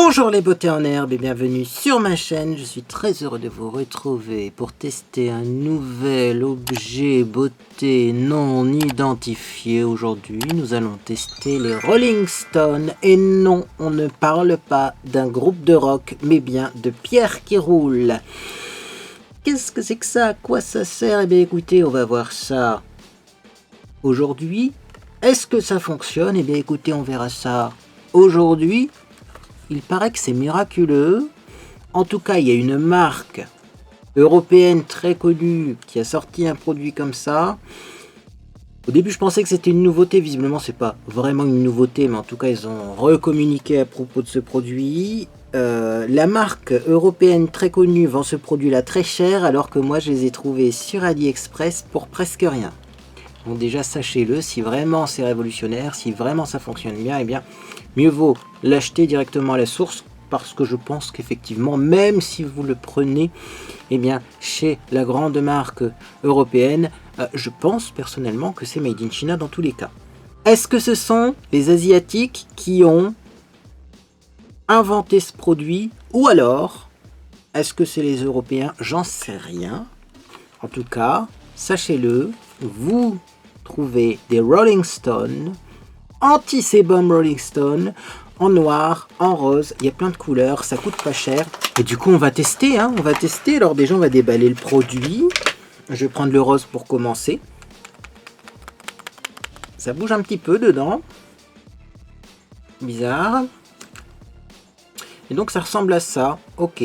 Bonjour les beautés en herbe et bienvenue sur ma chaîne. Je suis très heureux de vous retrouver pour tester un nouvel objet beauté non identifié. Aujourd'hui, nous allons tester les Rolling Stones. Et non, on ne parle pas d'un groupe de rock, mais bien de pierre qui roule. Qu'est-ce que c'est que ça? À quoi ça sert? Eh bien écoutez, on va voir ça aujourd'hui. Est-ce que ça fonctionne? Eh bien écoutez, on verra ça aujourd'hui. Il paraît que c'est miraculeux. En tout cas, il y a une marque européenne très connue qui a sorti un produit comme ça. Au début, je pensais que c'était une nouveauté. Visiblement, c'est pas vraiment une nouveauté, mais en tout cas, ils ont recommuniqué à propos de ce produit. La marque européenne très connue vend ce produit-là très cher, alors que moi, je les ai trouvés sur AliExpress pour presque rien. Donc déjà, sachez-le, si vraiment c'est révolutionnaire, si vraiment ça fonctionne bien, eh bien, mieux vaut l'acheter directement à la source, parce que je pense qu'effectivement, même si vous le prenez eh bien, chez la grande marque européenne, je pense personnellement que c'est made in China dans tous les cas. Est-ce que ce sont les Asiatiques qui ont inventé ce produit, ou alors est-ce que c'est les Européens? J'en sais rien. En tout cas, sachez-le, vous trouvez des Rolling Stones, anti-sébum Rolling Stone, en noir, en rose, il y a plein de couleurs, ça coûte pas cher. Et du coup, on va tester, on va tester. Alors déjà, on va déballer le produit. Je vais prendre le rose pour commencer. Ça bouge un petit peu dedans. Bizarre. Et donc, ça ressemble à ça. Ok.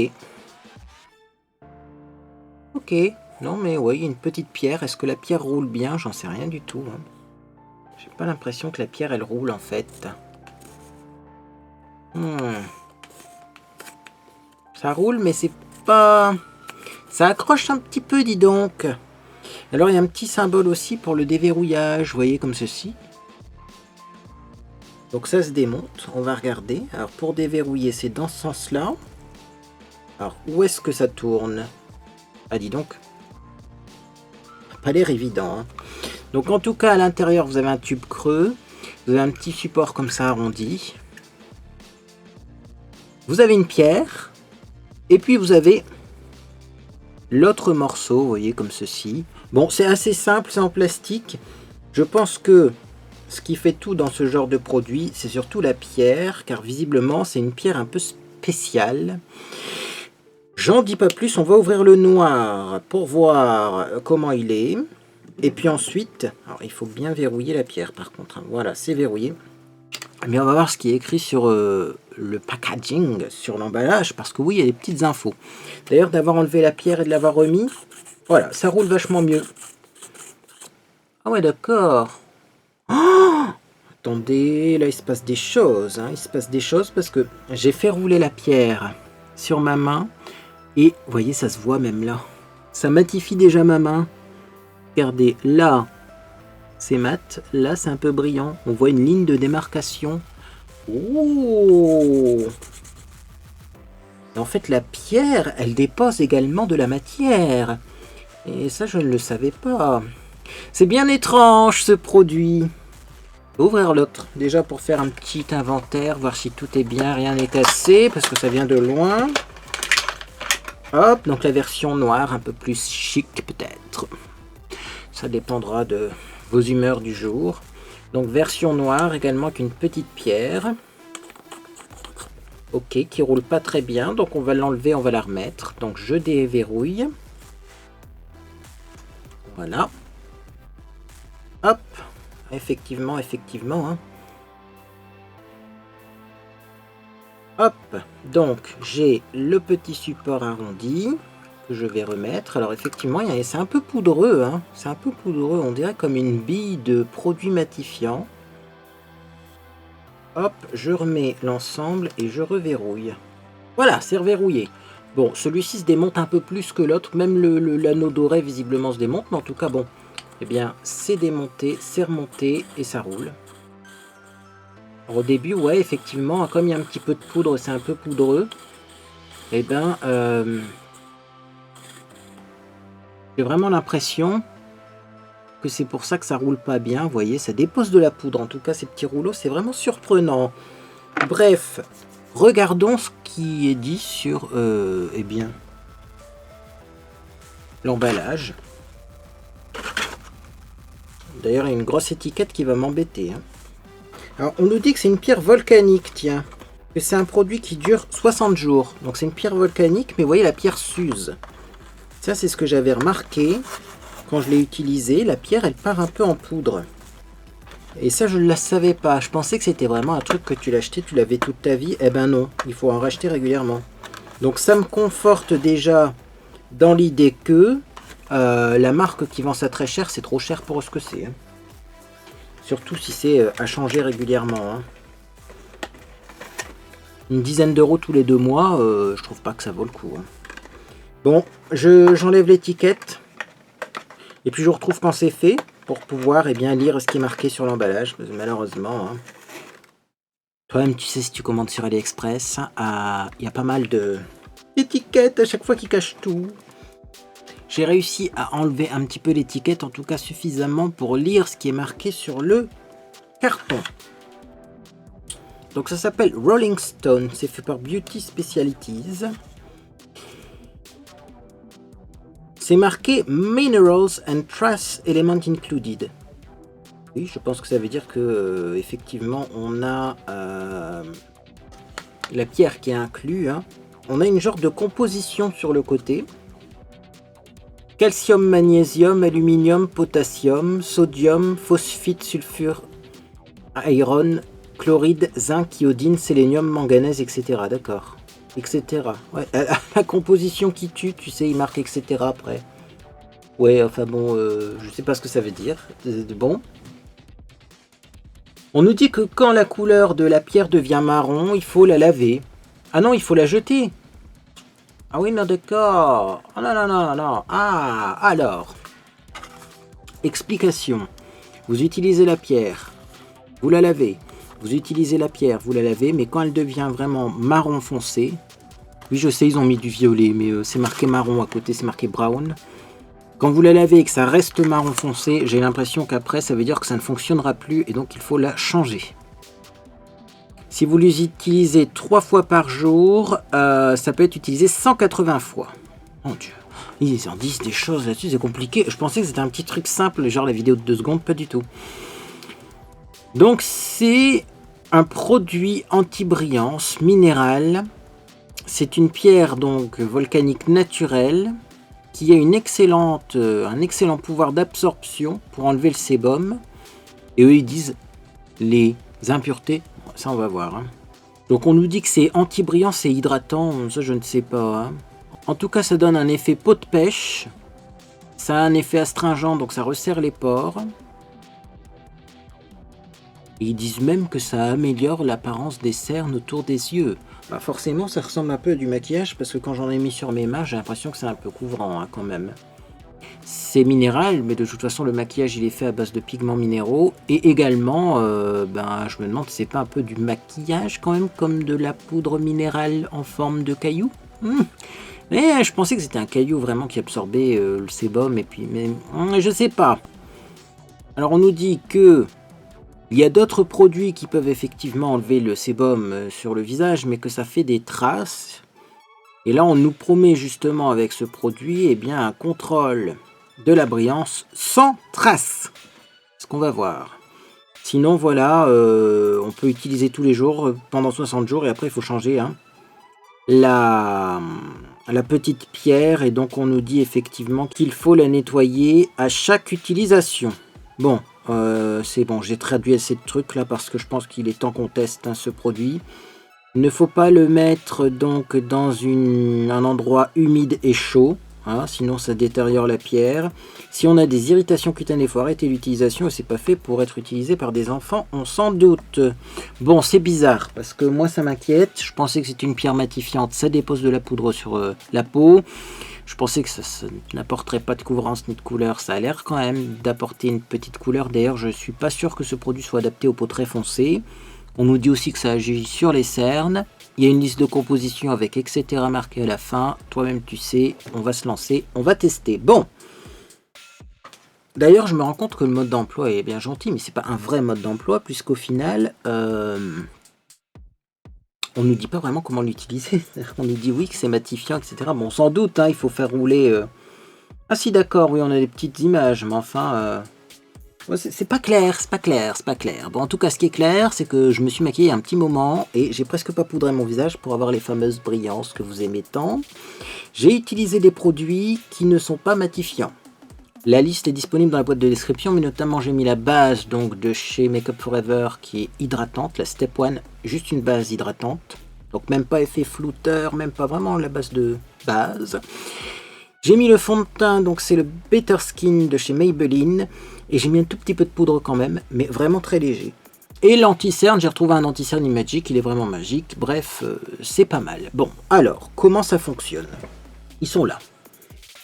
Ok. Non, mais ouais, il y a une petite pierre. Est-ce que la pierre roule bien? J'en sais rien du tout. J'ai pas l'impression que la pierre, elle roule, en fait. Ça roule, mais c'est pas... Ça accroche un petit peu, dis donc. Alors, il y a un petit symbole aussi pour le déverrouillage. Vous voyez, comme ceci. Donc, ça se démonte. On va regarder. Alors, pour déverrouiller, c'est dans ce sens-là. Alors, où est-ce que ça tourne? Ah, dis donc. Ça n'a pas l'air évident. Hein. Donc, en tout cas, à l'intérieur, vous avez un tube creux. Vous avez un petit support comme ça, arrondi. Vous avez une pierre. Et puis, vous avez l'autre morceau, vous voyez, comme ceci. Bon, c'est assez simple, c'est en plastique. Je pense que ce qui fait tout dans ce genre de produit, c'est surtout la pierre, car visiblement, c'est une pierre un peu spéciale. J'en dis pas plus, on va ouvrir le noir pour voir comment il est. Et puis ensuite, alors il faut bien verrouiller la pierre par contre. Voilà, c'est verrouillé. Mais on va voir ce qui est écrit sur le packaging, sur l'emballage, parce que oui, il y a des petites infos. D'ailleurs, d'avoir enlevé la pierre et de l'avoir remis, voilà, ça roule vachement mieux. Ah ouais, d'accord. Oh, attendez, là, il se passe des choses. Hein, il se passe des choses parce que j'ai fait rouler la pierre sur ma main. Et, vous voyez, ça se voit même là. Ça matifie déjà ma main. Regardez, là, c'est mat. Là, c'est un peu brillant. On voit une ligne de démarcation. Oh! En fait, la pierre, elle dépose également de la matière. Et ça, je ne le savais pas. C'est bien étrange, ce produit. Ouvrir l'autre, déjà pour faire un petit inventaire, voir si tout est bien, rien n'est cassé, parce que ça vient de loin. Hop, donc la version noire, un peu plus chic peut-être. Ça dépendra de vos humeurs du jour. Donc version noire également avec une petite pierre. Ok, qui roule pas très bien, donc on va l'enlever, on va la remettre. Donc je déverrouille. Voilà. Hop, effectivement. Hein. Hop, donc j'ai le petit support arrondi que je vais remettre. Alors effectivement, c'est un peu poudreux, hein. C'est un peu poudreux, on dirait comme une bille de produit matifiant. Hop, je remets l'ensemble et je reverrouille. Voilà, c'est reverrouillé. Bon, celui-ci se démonte un peu plus que l'autre, même l'anneau doré visiblement se démonte, mais en tout cas bon, eh bien c'est démonté, c'est remonté et ça roule. Alors, au début, ouais, effectivement, comme il y a un petit peu de poudre, c'est un peu poudreux, et ben j'ai vraiment l'impression que c'est pour ça que ça roule pas bien. Vous voyez, ça dépose de la poudre. En tout cas, ces petits rouleaux, c'est vraiment surprenant. Bref, Regardons ce qui est dit sur eh bien, l'emballage. D'ailleurs, il y a une grosse étiquette qui va m'embêter. Hein. Alors, on nous dit que c'est une pierre volcanique, tiens. Que c'est un produit qui dure 60 jours. Donc, c'est une pierre volcanique, mais vous voyez, la pierre s'use. Ça, c'est ce que j'avais remarqué quand je l'ai utilisée. La pierre, elle part un peu en poudre. Et ça, je ne la savais pas. Je pensais que c'était vraiment un truc que tu l'achetais, tu l'avais toute ta vie. Eh ben non, il faut en racheter régulièrement. Donc, ça me conforte déjà dans l'idée que la marque qui vend ça très cher, c'est trop cher pour ce que c'est. Hein. Surtout si c'est à changer régulièrement. Hein. Une dizaine d'euros tous les 2 mois, je trouve pas que ça vaut le coup. Hein. Bon, j'enlève l'étiquette. Et puis je vous retrouve quand c'est fait pour pouvoir bien lire ce qui est marqué sur l'emballage. Malheureusement, hein. Toi-même, tu sais, si tu commandes sur AliExpress, il y a pas mal d'étiquettes à chaque fois qui cachent tout. J'ai réussi à enlever un petit peu l'étiquette, en tout cas suffisamment pour lire ce qui est marqué sur le carton. Donc ça s'appelle Rolling Stone, c'est fait par Beauty Specialities. C'est marqué Minerals and Trace Element Included. Oui, je pense que ça veut dire que effectivement on a la pierre qui est inclue. Hein. On a une genre de composition sur le côté. Calcium, magnésium, aluminium, potassium, sodium, phosphite, sulfure, iron, chloride, zinc, iodine, sélénium, manganèse, etc. D'accord. Etc. Ouais, la composition qui tue, tu sais, il marque etc. après. Ouais, enfin bon, je sais pas ce que ça veut dire. Bon. On nous dit que quand la couleur de la pierre devient marron, il faut la laver. Ah non, il faut la jeter. Ah oui, non, d'accord. Oh non, non, non, non. Ah, alors. Explication. Vous utilisez la pierre, vous la lavez. Vous utilisez la pierre, vous la lavez, mais quand elle devient vraiment marron foncé, oui, je sais, ils ont mis du violet, mais c'est marqué marron à côté, c'est marqué brown. Quand vous la lavez et que ça reste marron foncé, j'ai l'impression qu'après, ça veut dire que ça ne fonctionnera plus et donc il faut la changer. Si vous l'utilisez 3 fois par jour, ça peut être utilisé 180 fois. Mon Dieu, ils en disent des choses là-dessus, c'est compliqué. Je pensais que c'était un petit truc simple, genre la vidéo de 2 secondes, pas du tout. Donc c'est un produit anti-brillance minéral. C'est une pierre donc volcanique naturelle qui a un excellent pouvoir d'absorption pour enlever le sébum. Et eux ils disent les impuretés. Ça, on va voir. Hein. Donc, on nous dit que c'est anti-brillant, c'est hydratant. Ça, je ne sais pas. Hein. En tout cas, ça donne un effet peau de pêche. Ça a un effet astringent, donc ça resserre les pores. Et ils disent même que ça améliore l'apparence des cernes autour des yeux. Bah, forcément, ça ressemble un peu à du maquillage, parce que quand j'en ai mis sur mes mains, j'ai l'impression que c'est un peu couvrant, hein, quand même. C'est minéral, mais de toute façon le maquillage il est fait à base de pigments minéraux. Et également, je me demande si c'est pas un peu du maquillage quand même, comme de la poudre minérale en forme de caillou. Mais je pensais que c'était un caillou vraiment qui absorbait le sébum, et puis, mais je sais pas. Alors on nous dit que il y a d'autres produits qui peuvent effectivement enlever le sébum sur le visage, mais que ça fait des traces. Et là on nous promet justement avec ce produit un contrôle de la brillance sans trace. Ce qu'on va voir. Sinon, voilà, on peut utiliser tous les jours pendant 60 jours et après il faut changer hein, la petite pierre. Et donc, on nous dit effectivement qu'il faut la nettoyer à chaque utilisation. Bon, c'est bon, j'ai traduit assez de trucs là parce que je pense qu'il est temps qu'on teste ce produit. Il ne faut pas le mettre donc dans un endroit humide et chaud. Hein, sinon ça détériore la pierre. Si on a des irritations cutanées, il faut arrêter l'utilisation et c'est pas fait pour être utilisé par des enfants, on s'en doute. Bon, c'est bizarre parce que moi ça m'inquiète. Je pensais que c'était une pierre matifiante, ça dépose de la poudre sur la peau. Je pensais que ça n'apporterait pas de couvrance ni de couleur. Ça a l'air quand même d'apporter une petite couleur. D'ailleurs, je suis pas sûr que ce produit soit adapté aux peaux très foncées. On nous dit aussi que ça agit sur les cernes. Il y a une liste de composition avec etc. marqué à la fin. Toi-même, tu sais, on va se lancer, on va tester. Bon. D'ailleurs, je me rends compte que le mode d'emploi est bien gentil, mais c'est pas un vrai mode d'emploi, puisqu'au final, on nous dit pas vraiment comment l'utiliser. On nous dit oui que c'est matifiant, etc. Bon, sans doute, hein, il faut faire rouler... Ah si, d'accord, oui, on a des petites images, mais enfin... ouais, c'est pas clair, c'est pas clair, c'est pas clair. Bon, en tout cas, ce qui est clair, c'est que je me suis maquillé un petit moment et j'ai presque pas poudré mon visage pour avoir les fameuses brillances que vous aimez tant. J'ai utilisé des produits qui ne sont pas matifiants. La liste est disponible dans la boîte de description, mais notamment j'ai mis la base donc de chez Makeup Forever qui est hydratante, la Step 1, juste une base hydratante. Donc même pas effet flouteur, même pas vraiment la base de base. J'ai mis le fond de teint, donc c'est le Better Skin de chez Maybelline. Et j'ai mis un tout petit peu de poudre quand même, mais vraiment très léger. Et l'anti-cerne, j'ai retrouvé un anti-cerne Imagic, il est vraiment magique. Bref, c'est pas mal. Bon, alors, comment ça fonctionne? Ils sont là.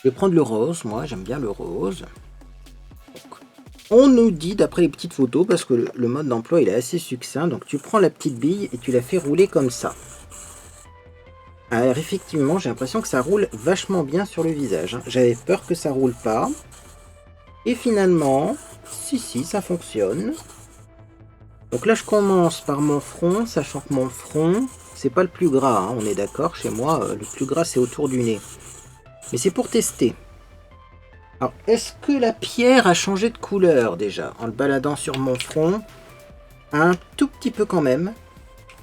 Je vais prendre le rose, moi j'aime bien le rose. Donc, on nous dit, d'après les petites photos, parce que le mode d'emploi il est assez succinct, donc tu prends la petite bille et tu la fais rouler comme ça. Alors effectivement, j'ai l'impression que ça roule vachement bien sur le visage. Hein. J'avais peur que ça roule pas. Et finalement, si, ça fonctionne. Donc là, je commence par mon front, sachant que mon front, c'est pas le plus gras. Hein, on est d'accord, chez moi, le plus gras, c'est autour du nez. Mais c'est pour tester. Alors, est-ce que la pierre a changé de couleur déjà en le baladant sur mon front? Un tout petit peu quand même.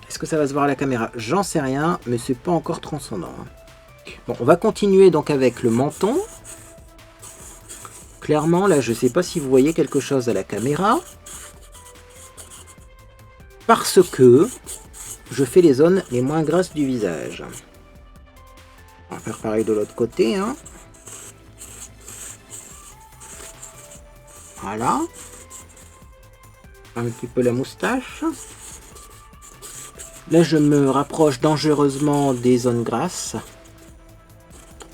Est-ce que ça va se voir à la caméra? J'en sais rien, mais c'est pas encore transcendant. Hein. Bon, on va continuer donc avec le menton. Clairement, là, je sais pas si vous voyez quelque chose à la caméra. Parce que je fais les zones les moins grasses du visage. On va faire pareil de l'autre côté. Hein. Voilà. Un petit peu la moustache. Là, je me rapproche dangereusement des zones grasses.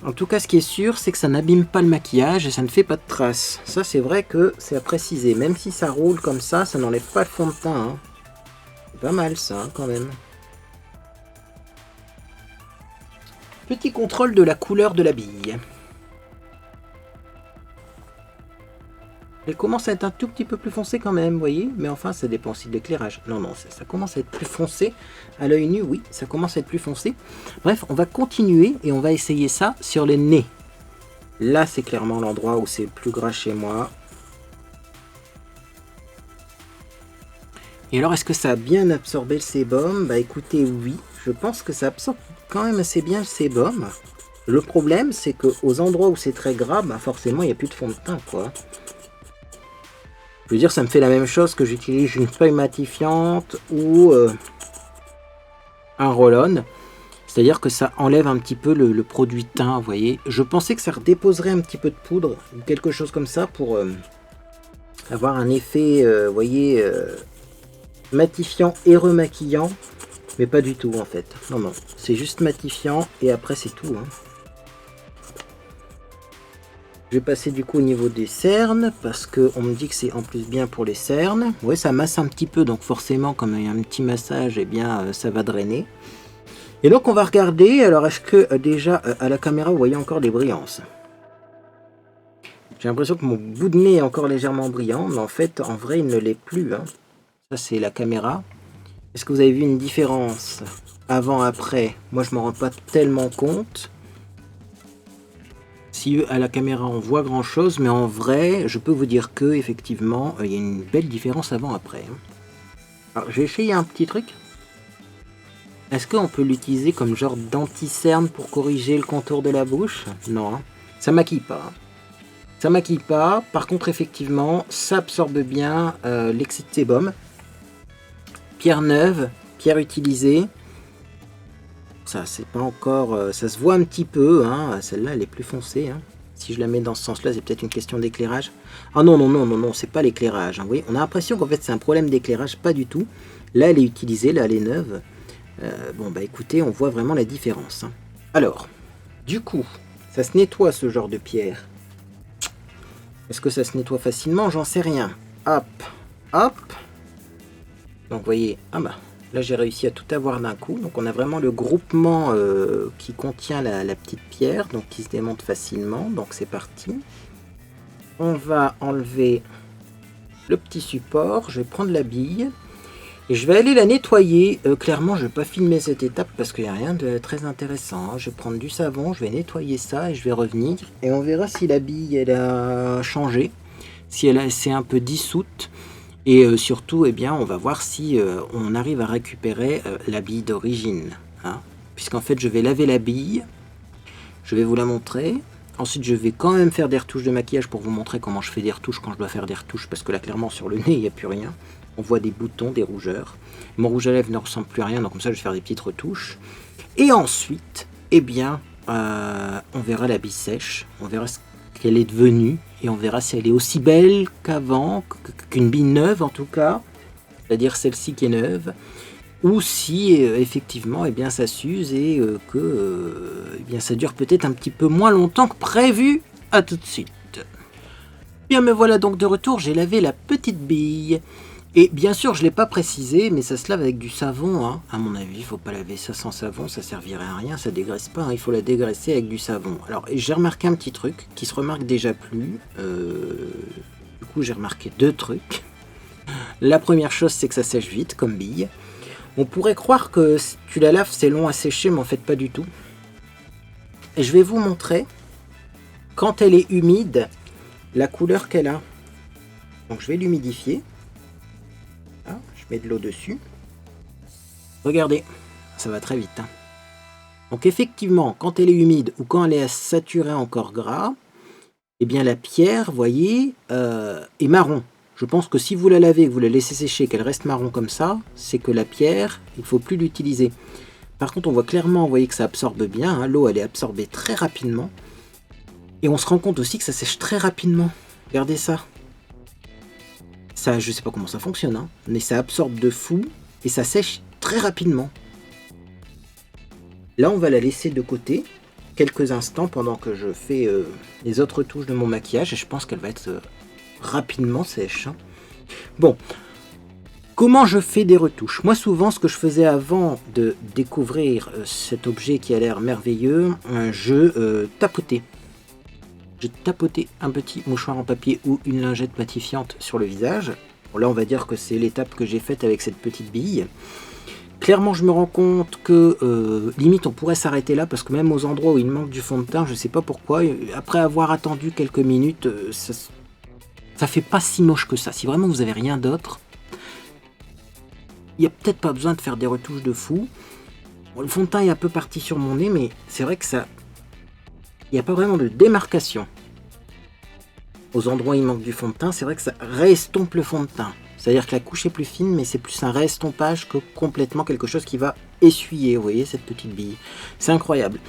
En tout cas, ce qui est sûr, c'est que ça n'abîme pas le maquillage et ça ne fait pas de traces. Ça, c'est vrai que c'est à préciser. Même si ça roule comme ça n'enlève pas le fond de teint. Hein. C'est pas mal ça, hein, quand même. Petit contrôle de la couleur de la bille. Elle commence à être un tout petit peu plus foncée quand même, vous voyez. Mais enfin, ça dépend aussi de l'éclairage. Non, ça commence à être plus foncé. À l'œil nu, oui, ça commence à être plus foncé. Bref, on va continuer et on va essayer ça sur les nez. Là, c'est clairement l'endroit où c'est le plus gras chez moi. Et alors, est-ce que ça a bien absorbé le sébum? Bah écoutez, oui. Je pense que ça absorbe quand même assez bien le sébum. Le problème, c'est qu'aux endroits où c'est très gras, bah forcément, il n'y a plus de fond de teint, quoi. Je veux dire, ça me fait la même chose que j'utilise une feuille matifiante ou un roll-on. C'est-à-dire que ça enlève un petit peu le produit teint, vous voyez. Je pensais que ça redéposerait un petit peu de poudre ou quelque chose comme ça pour avoir un effet, vous voyez, matifiant et remaquillant. Mais pas du tout en fait. Non, c'est juste matifiant et après c'est tout. Hein. Je vais passer du coup au niveau des cernes parce qu'on me dit que c'est en plus bien pour les cernes. Ouais, ça masse un petit peu, donc forcément, comme il y a un petit massage, eh bien, ça va drainer. Et donc, on va regarder. Alors, est-ce que déjà à la caméra, vous voyez encore des brillances? J'ai l'impression que mon bout de nez est encore légèrement brillant, mais en fait, en vrai, il ne l'est plus. Hein. Ça, c'est la caméra. Est-ce que vous avez vu une différence avant-après? Moi, je m'en rends pas tellement compte. Si à la caméra on voit grand chose, mais en vrai, je peux vous dire que effectivement, il y a une belle différence avant-après. Alors, j'ai essayé un petit truc. Est-ce qu'on peut l'utiliser comme genre d'anti-cerne pour corriger le contour de la bouche? Non, hein. Ça maquille pas. Ça maquille pas. Par contre, effectivement, ça absorbe bien l'excès de sébum. Pierre neuve, pierre utilisée. Ça, c'est pas encore... ça se voit un petit peu, hein. Celle-là, elle est plus foncée. Hein. Si je la mets dans ce sens-là, c'est peut-être une question d'éclairage. Ah non, c'est pas l'éclairage. Hein. Vous voyez, on a l'impression qu'en fait, c'est un problème d'éclairage. Pas du tout. Là, elle est utilisée, là, elle est neuve. Bon, bah écoutez, on voit vraiment la différence. Hein. Alors, du coup, ça se nettoie, ce genre de pierre. Est-ce que ça se nettoie facilement? J'en sais rien. Hop, hop. Donc, vous voyez, ah bah... Là, j'ai réussi à tout avoir d'un coup. Donc, on a vraiment le groupement qui contient la petite pierre, donc qui se démonte facilement. Donc, c'est parti. On va enlever le petit support. Je vais prendre la bille. Et je vais aller la nettoyer. Clairement, je ne vais pas filmer cette étape parce qu'il n'y a rien de très intéressant, hein. Je vais prendre du savon, je vais nettoyer ça et je vais revenir. Et on verra si la bille elle a changé, si elle s'est un peu dissoute. Et surtout, eh bien, on va voir si on arrive à récupérer la bille d'origine, hein. Puisqu'en fait, je vais laver la bille. Je vais vous la montrer. Ensuite, je vais quand même faire des retouches de maquillage pour vous montrer comment je fais des retouches quand je dois faire des retouches. Parce que là, clairement, sur le nez, il n'y a plus rien. On voit des boutons, des rougeurs. Mon rouge à lèvres ne ressemble plus à rien, donc comme ça, je vais faire des petites retouches. Et ensuite, eh bien, on verra la bille sèche. On verra ce qu'elle est devenue. Et on verra si elle est aussi belle qu'avant, qu'une bille neuve en tout cas. C'est-à-dire celle-ci qui est neuve. Ou si effectivement eh bien, ça s'use et que eh bien, ça dure peut-être un petit peu moins longtemps que prévu. À tout de suite. Bien, me voilà donc de retour. J'ai lavé la petite bille. Et bien sûr, je ne l'ai pas précisé, mais ça se lave avec du savon, hein. À mon avis, il ne faut pas laver ça sans savon, ça servirait à rien, ça dégraisse pas, hein. Il faut la dégraisser avec du savon. Alors, j'ai remarqué un petit truc qui se remarque déjà plus. Du coup, j'ai remarqué deux trucs. La première chose, c'est que ça sèche vite, comme bille. On pourrait croire que si tu la laves, c'est long à sécher, mais en fait, pas du tout. Et je vais vous montrer, quand elle est humide, la couleur qu'elle a. Donc, je vais l'humidifier. Ah, je mets de l'eau dessus. Regardez, ça va très vite, hein. Donc effectivement, quand elle est humide ou quand elle est saturée encore gras, eh bien la pierre, voyez, est marron. Je pense que si vous la lavez, que vous la laissez sécher, qu'elle reste marron comme ça, c'est que la pierre, il ne faut plus l'utiliser. Par contre, on voit clairement, vous voyez que ça absorbe bien, hein. L'eau, elle est absorbée très rapidement. Et on se rend compte aussi que ça sèche très rapidement. Regardez ça. Ça, je sais pas comment ça fonctionne, hein, mais ça absorbe de fou et ça sèche très rapidement. Là, on va la laisser de côté quelques instants pendant que je fais les autres touches de mon maquillage et je pense qu'elle va être rapidement sèche, hein. Bon, comment je fais des retouches? Moi, souvent, ce que je faisais avant de découvrir cet objet qui a l'air merveilleux, je tapotais. J'ai tapoté un petit mouchoir en papier ou une lingette matifiante sur le visage. Bon, là, on va dire que c'est l'étape que j'ai faite avec cette petite bille. Clairement, je me rends compte que limite, on pourrait s'arrêter là parce que même aux endroits où il manque du fond de teint, je ne sais pas pourquoi, après avoir attendu quelques minutes, ça fait pas si moche que ça. Si vraiment vous n'avez rien d'autre, il n'y a peut-être pas besoin de faire des retouches de fou. Bon, le fond de teint est un peu parti sur mon nez, mais c'est vrai que ça... Il n'y a pas vraiment de démarcation. Aux endroits où il manque du fond de teint, c'est vrai que ça restompe le fond de teint. C'est-à-dire que la couche est plus fine, mais c'est plus un restompage que complètement quelque chose qui va essuyer, vous voyez, cette petite bille. C'est incroyable.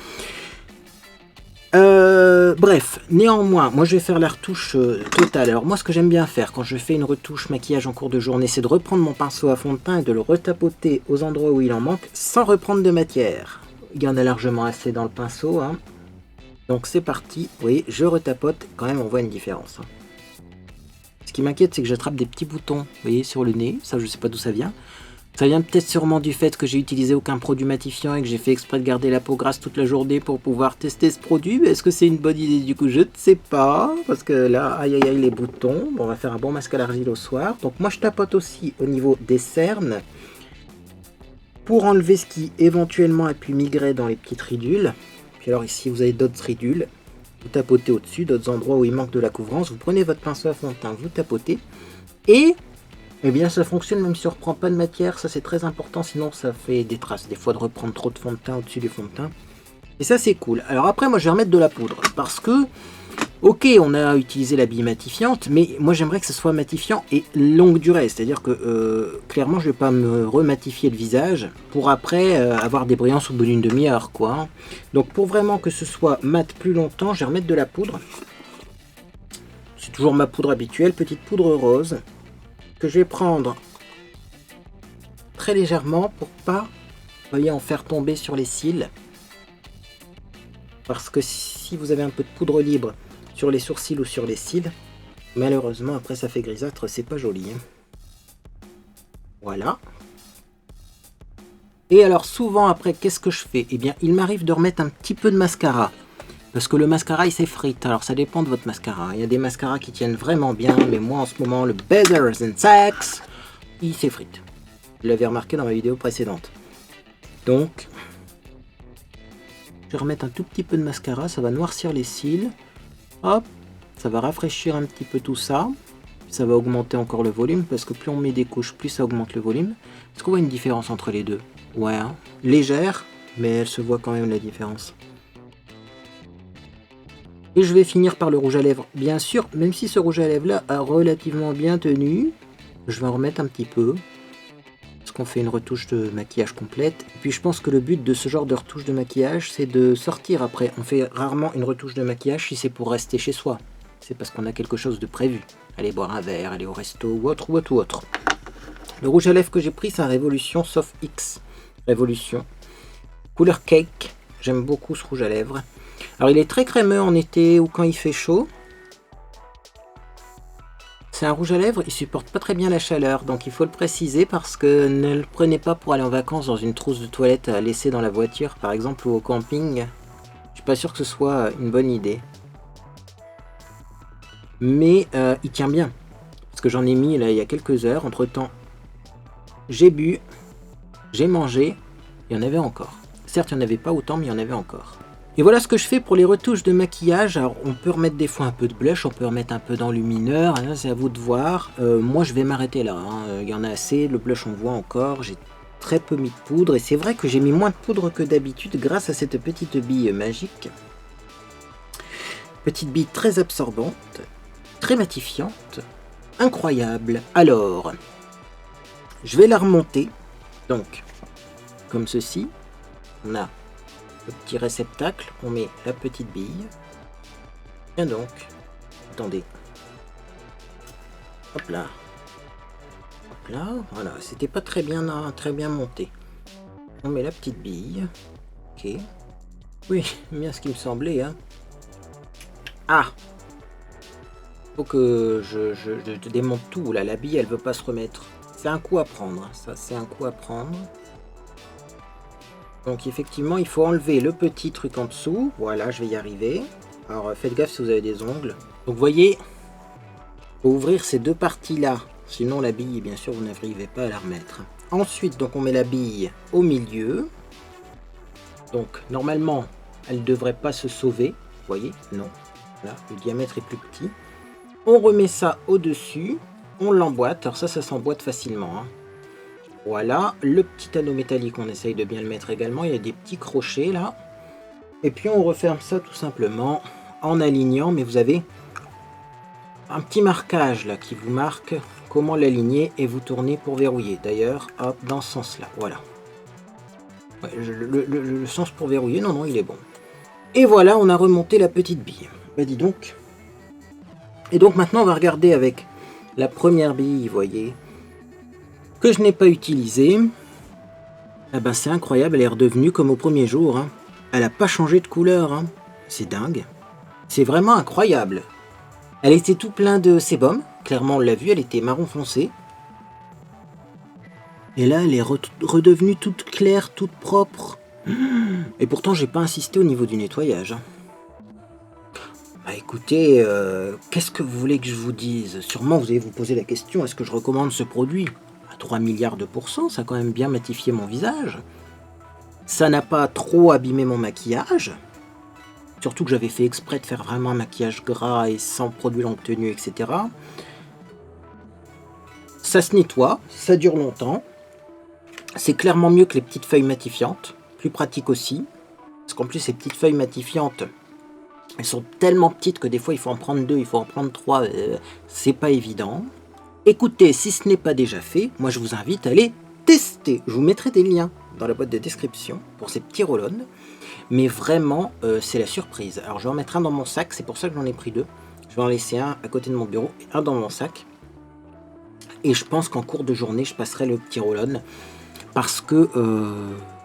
Bref, néanmoins, moi je vais faire la retouche totale. Alors moi, ce que j'aime bien faire quand je fais une retouche maquillage en cours de journée, c'est de reprendre mon pinceau à fond de teint et de le retapoter aux endroits où il en manque, sans reprendre de matière. Il y en a largement assez dans le pinceau, hein. Donc c'est parti, vous voyez, je retapote, quand même on voit une différence, hein. Ce qui m'inquiète, c'est que j'attrape des petits boutons, vous voyez, sur le nez, ça je sais pas d'où ça vient. Ça vient peut-être sûrement du fait que j'ai utilisé aucun produit matifiant et que j'ai fait exprès de garder la peau grasse toute la journée pour pouvoir tester ce produit. Mais est-ce que c'est une bonne idée du coup? Je ne sais pas, parce que là, aïe aïe aïe les boutons. Bon, on va faire un bon masque à l'argile au soir. Donc moi je tapote aussi au niveau des cernes pour enlever ce qui éventuellement a pu migrer dans les petites ridules. Puis alors ici vous avez d'autres ridules, vous tapotez au-dessus, d'autres endroits où il manque de la couvrance, vous prenez votre pinceau à fond de teint, vous tapotez, et eh bien ça fonctionne même si on ne reprend pas de matière, ça c'est très important, sinon ça fait des traces, des fois de reprendre trop de fond de teint au-dessus du fond de teint, et ça c'est cool. Alors après moi je vais remettre de la poudre, parce que, ok on a utilisé la bille matifiante, mais moi j'aimerais que ce soit matifiant et longue durée, c'est-à-dire que clairement je ne vais pas me rematifier le visage pour après avoir des brillances au bout d'une demi-heure quoi, hein. Donc pour vraiment que ce soit mat plus longtemps, je vais remettre de la poudre. C'est toujours ma poudre habituelle, petite poudre rose, que je vais prendre très légèrement pour pas, vous voyez, en faire tomber sur les cils. Parce que si vous avez un peu de poudre libre sur les sourcils ou sur les cils, malheureusement après ça fait grisâtre, c'est pas joli, hein. Voilà. Et alors souvent après, qu'est-ce que je fais? Eh bien il m'arrive de remettre un petit peu de mascara. Parce que le mascara il s'effrite, alors ça dépend de votre mascara. Il y a des mascaras qui tiennent vraiment bien, mais moi en ce moment le Better Than Sex, il s'effrite. Vous l'avez remarqué dans ma vidéo précédente. Donc, je vais remettre un tout petit peu de mascara, ça va noircir les cils. Hop, ça va rafraîchir un petit peu tout ça. Ça va augmenter encore le volume, parce que plus on met des couches, plus ça augmente le volume. Est-ce qu'on voit une différence entre les deux? Ouais, hein, légère, mais elle se voit quand même la différence. Et je vais finir par le rouge à lèvres, bien sûr, même si ce rouge à lèvres là a relativement bien tenu. Je vais en remettre un petit peu, parce qu'on fait une retouche de maquillage complète. Et puis je pense que le but de ce genre de retouche de maquillage, c'est de sortir après. On fait rarement une retouche de maquillage si c'est pour rester chez soi. C'est parce qu'on a quelque chose de prévu. Aller boire un verre, aller au resto ou autre ou autre ou autre. Le rouge à lèvres que j'ai pris, c'est un Révolution Soft X. Révolution. Couleur cake. J'aime beaucoup ce rouge à lèvres. Alors il est très crémeux en été ou quand il fait chaud. C'est un rouge à lèvres, il supporte pas très bien la chaleur, donc il faut le préciser parce que ne le prenez pas pour aller en vacances dans une trousse de toilette à laisser dans la voiture par exemple ou au camping. Je suis pas sûr que ce soit une bonne idée. Mais il tient bien. Parce que j'en ai mis là il y a quelques heures, entre temps j'ai bu, j'ai mangé, il y en avait encore. Certes il n'y en avait pas autant mais il y en avait encore. Et voilà ce que je fais pour les retouches de maquillage. Alors on peut remettre des fois un peu de blush, on peut remettre un peu d'enlumineur, hein, c'est à vous de voir. Moi je vais m'arrêter là, hein. Il y en a assez, le blush on voit encore, j'ai très peu mis de poudre. Et c'est vrai que j'ai mis moins de poudre que d'habitude grâce à cette petite bille magique. Petite bille très absorbante, très matifiante, incroyable. Alors, je vais la remonter, donc comme ceci, on a le petit réceptacle, on met la petite bille. Bien donc, attendez. Hop là. Hop là, voilà, c'était pas très bien monté. On met la petite bille. Ok. Oui, bien ce qui me semblait, hein. Ah! Faut que je démonte tout, là, la bille elle veut pas se remettre. C'est un coup à prendre, ça c'est un coup à prendre. Donc effectivement, il faut enlever le petit truc en dessous. Voilà, je vais y arriver. Alors faites gaffe si vous avez des ongles. Donc vous voyez, faut ouvrir ces deux parties-là. Sinon la bille, bien sûr, vous n'arrivez pas à la remettre. Ensuite, donc on met la bille au milieu. Donc normalement, elle ne devrait pas se sauver. Vous voyez? Non. Là, le diamètre est plus petit. On remet ça au-dessus. On l'emboîte. Alors ça s'emboîte facilement, hein. Voilà, le petit anneau métallique, on essaye de bien le mettre également. Il y a des petits crochets là. Et puis on referme ça tout simplement en alignant. Mais vous avez un petit marquage là qui vous marque comment l'aligner et vous tournez pour verrouiller. D'ailleurs, hop, dans ce sens-là, voilà. Ouais, le sens pour verrouiller, non, il est bon. Et voilà, on a remonté la petite bille. Bah dis donc. Et donc maintenant, on va regarder avec la première bille, vous voyez, que je n'ai pas utilisé. Ah ben c'est incroyable, elle est redevenue comme au premier jour, hein. Elle n'a pas changé de couleur, hein. C'est dingue. C'est vraiment incroyable. Elle était tout plein de sébum, clairement on l'a vu, elle était marron foncé. Et là elle est redevenue toute claire, toute propre. Et pourtant j'ai pas insisté au niveau du nettoyage, hein. Bah écoutez, qu'est-ce que vous voulez que je vous dise? Sûrement vous allez vous poser la question, est-ce que je recommande ce produit? 3 milliards de %, ça a quand même bien matifié mon visage. Ça n'a pas trop abîmé mon maquillage. Surtout que j'avais fait exprès de faire vraiment un maquillage gras et sans produit longue tenue, etc. Ça se nettoie, ça dure longtemps. C'est clairement mieux que les petites feuilles matifiantes. Plus pratique aussi. Parce qu'en plus, ces petites feuilles matifiantes, elles sont tellement petites que des fois, il faut en prendre 2, il faut en prendre 3. C'est pas évident. Écoutez, si ce n'est pas déjà fait, moi je vous invite à aller tester. Je vous mettrai des liens dans la boîte de description pour ces petits roll-on. Mais vraiment, c'est la surprise. Alors je vais en mettre un dans mon sac, c'est pour ça que j'en ai pris 2. Je vais en laisser un à côté de mon bureau et un dans mon sac. Et je pense qu'en cours de journée, je passerai le petit roll-on. Parce que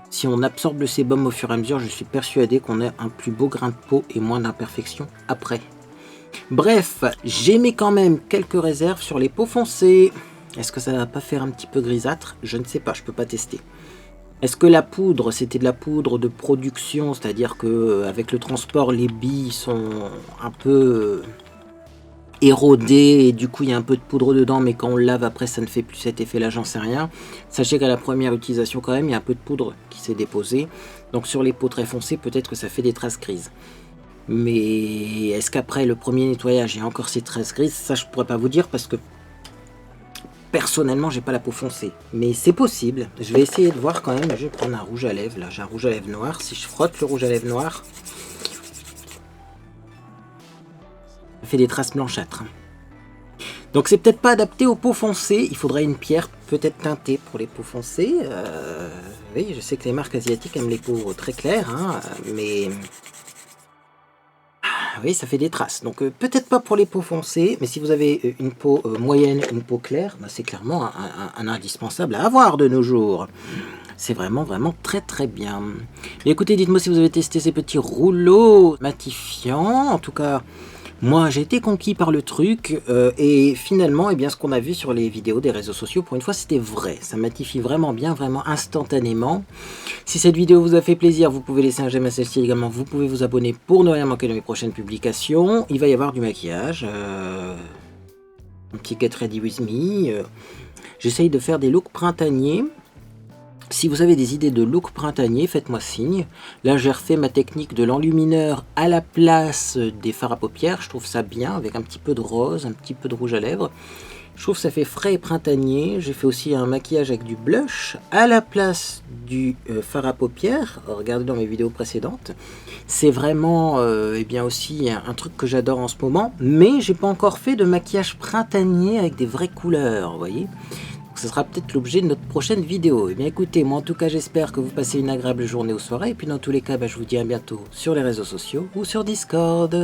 si on absorbe le sébum au fur et à mesure, je suis persuadé qu'on a un plus beau grain de peau et moins d'imperfections après. Bref, j'ai mis quand même quelques réserves sur les peaux foncées. Est-ce que ça va pas faire un petit peu grisâtre? Je ne sais pas, je peux pas tester. Est-ce que la poudre, c'était de la poudre de production, c'est-à-dire que avec le transport, les billes sont un peu érodé et du coup il y a un peu de poudre dedans, mais quand on le lave après ça ne fait plus cet effet là, j'en sais rien. Sachez qu'à la première utilisation quand même il y a un peu de poudre qui s'est déposée, donc sur les peaux très foncées peut-être que ça fait des traces grises. Mais est-ce qu'après le premier nettoyage il y a encore ces traces grises? Ça je pourrais pas vous dire parce que personnellement j'ai pas la peau foncée, mais c'est possible. Je vais essayer de voir quand même. Je vais prendre un rouge à lèvres, là j'ai un rouge à lèvres noir. Si je frotte le rouge à lèvres noir, ça fait des traces blanchâtres. Donc c'est peut-être pas adapté aux peaux foncées, il faudrait une pierre peut-être teintée pour les peaux foncées. Oui, je sais que les marques asiatiques aiment les peaux très claires, hein, mais oui, ça fait des traces. Donc peut-être pas pour les peaux foncées, mais si vous avez une peau moyenne, une peau claire, bah, c'est clairement un indispensable à avoir de nos jours. C'est vraiment très très bien. Mais écoutez, dites-moi si vous avez testé ces petits rouleaux matifiants. En tout cas, moi j'ai été conquis par le truc et finalement, eh bien, ce qu'on a vu sur les vidéos des réseaux sociaux, pour une fois c'était vrai. Ça matifie vraiment bien, vraiment instantanément. Si cette vidéo vous a fait plaisir, vous pouvez laisser un j'aime à celle-ci également. Vous pouvez vous abonner pour ne rien manquer de mes prochaines publications. Il va y avoir du maquillage. Un petit Get Ready With Me. J'essaye de faire des looks printaniers. Si vous avez des idées de look printanier, faites-moi signe. Là, j'ai refait ma technique de l'enlumineur à la place des fards à paupières. Je trouve ça bien, avec un petit peu de rose, un petit peu de rouge à lèvres. Je trouve que ça fait frais et printanier. J'ai fait aussi un maquillage avec du blush à la place du fard à paupières. Regardez dans mes vidéos précédentes. C'est vraiment eh bien aussi un truc que j'adore en ce moment. Mais j'ai pas encore fait de maquillage printanier avec des vraies couleurs, vous voyez. Ce sera peut-être l'objet de notre prochaine vidéo. Et bien écoutez, moi en tout cas j'espère que vous passez une agréable journée ou soirée. Et puis dans tous les cas, je vous dis à bientôt sur les réseaux sociaux ou sur Discord.